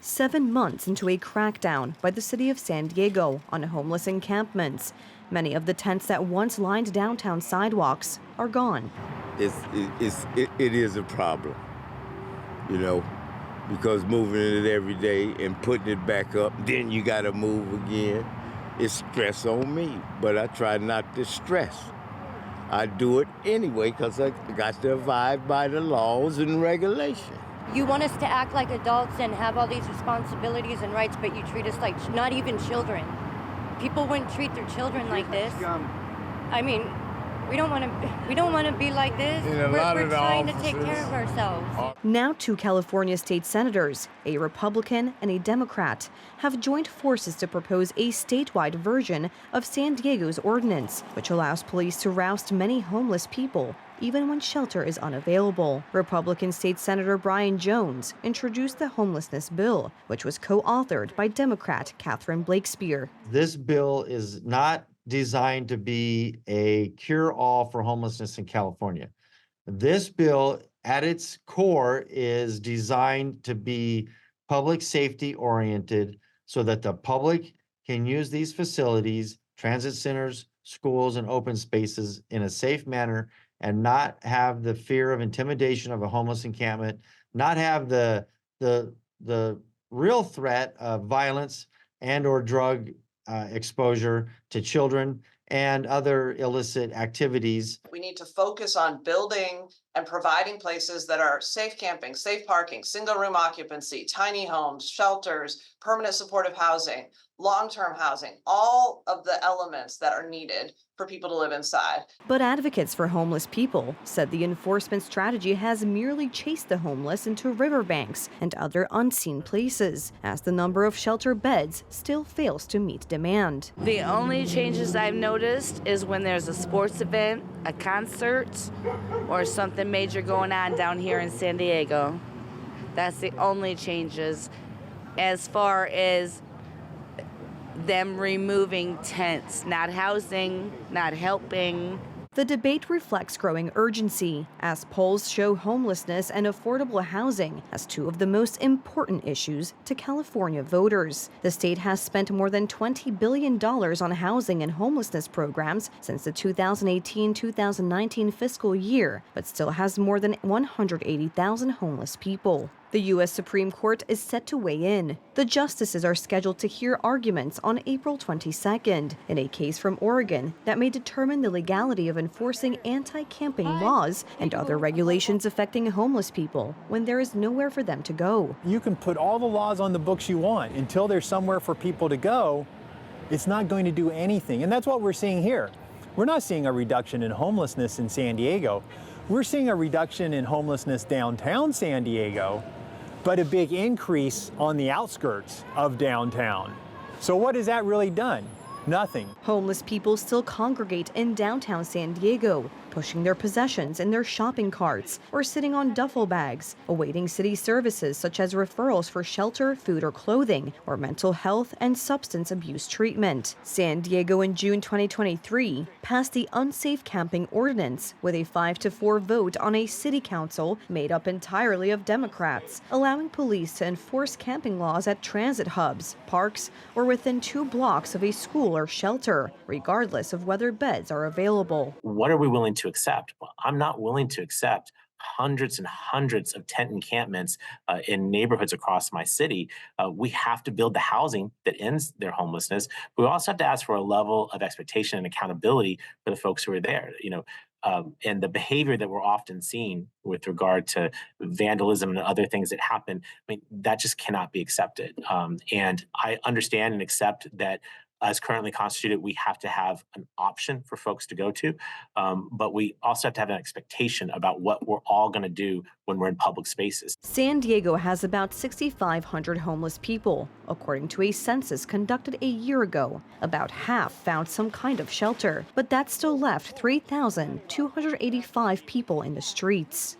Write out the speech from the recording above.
7 months into a crackdown by the city of San Diego on homeless encampments, many of the tents that once lined downtown sidewalks are gone. It is a problem, you know, because moving it every day and putting it back up, then you got to move again. It's stress on me, but I try not to stress. I do it anyway because I got to abide by the laws and regulations. You want us to act like adults and have all these responsibilities and rights, but you treat us like not even children. People wouldn't treat their children like this. I mean, we don't want to be like this. We're trying to take care of ourselves. Now 2 California state senators, a Republican and a Democrat, have joined forces to propose a statewide version of San Diego's ordinance, which allows police to roust many homeless people even when shelter is unavailable. Republican State Senator Brian Jones introduced the homelessness bill, which was co-authored by Democrat Catherine Blakespear. This bill is not designed to be a cure-all for homelessness in California. This bill, at its core, is designed to be public safety oriented so that the public can use these facilities, transit centers, schools, and open spaces in a safe manner and not have the fear of intimidation of a homeless encampment, not have the real threat of violence and or drug exposure to children and other illicit activities. We need to focus on building and providing places that are safe camping, safe parking, single room occupancy, tiny homes, shelters, permanent supportive housing, long-term housing, all of the elements that are needed for people to live inside. But advocates for homeless people said the enforcement strategy has merely chased the homeless into riverbanks and other unseen places, as the number of shelter beds still fails to meet demand. The only changes I've noticed is when there's a sports event, a concert, or something major going on down here in San Diego. That's the only changes. As far as them removing tents, not housing, not helping. The debate reflects growing urgency, as polls show homelessness and affordable housing as 2 of the most important issues to California voters. The state has spent more than $20 billion on housing and homelessness programs since the 2018-2019 fiscal year, but still has more than 180,000 homeless people. The U.S. Supreme Court is set to weigh in. The justices are scheduled to hear arguments on April 22nd in a case from Oregon that may determine the legality of enforcing anti-camping laws and other regulations affecting homeless people when there is nowhere for them to go. You can put all the laws on the books you want. Until there's somewhere for people to go, it's not going to do anything. And that's what we're seeing here. We're not seeing a reduction in homelessness in San Diego. We're seeing a reduction in homelessness downtown San Diego, but a big increase on the outskirts of downtown. So what has that really done? Nothing. Homeless people still congregate in downtown San Diego, pushing their possessions in their shopping carts or sitting on duffel bags, awaiting city services such as referrals for shelter, food or clothing, or mental health and substance abuse treatment. San Diego in June 2023 passed the Unsafe Camping Ordinance with a 5-4 vote on a city council made up entirely of Democrats, allowing police to enforce camping laws at transit hubs, parks, or within 2 blocks of a school or shelter, regardless of whether beds are available. What are we willing to accept? Well, I'm not willing to accept hundreds and hundreds of tent encampments in neighborhoods across my city. We have to build the housing that ends their homelessness. But we also have to ask for a level of expectation and accountability for the folks who are there. And the behavior that we're often seeing with regard to vandalism and other things that happen, I mean, that just cannot be accepted. And I understand and accept that as currently constituted, we have to have an option for folks to go to, but we also have to have an expectation about what we're all going to do when we're in public spaces. San Diego has about 6,500 homeless people, according to a census conducted a year ago. About half found some kind of shelter, but that still left 3,285 people in the streets.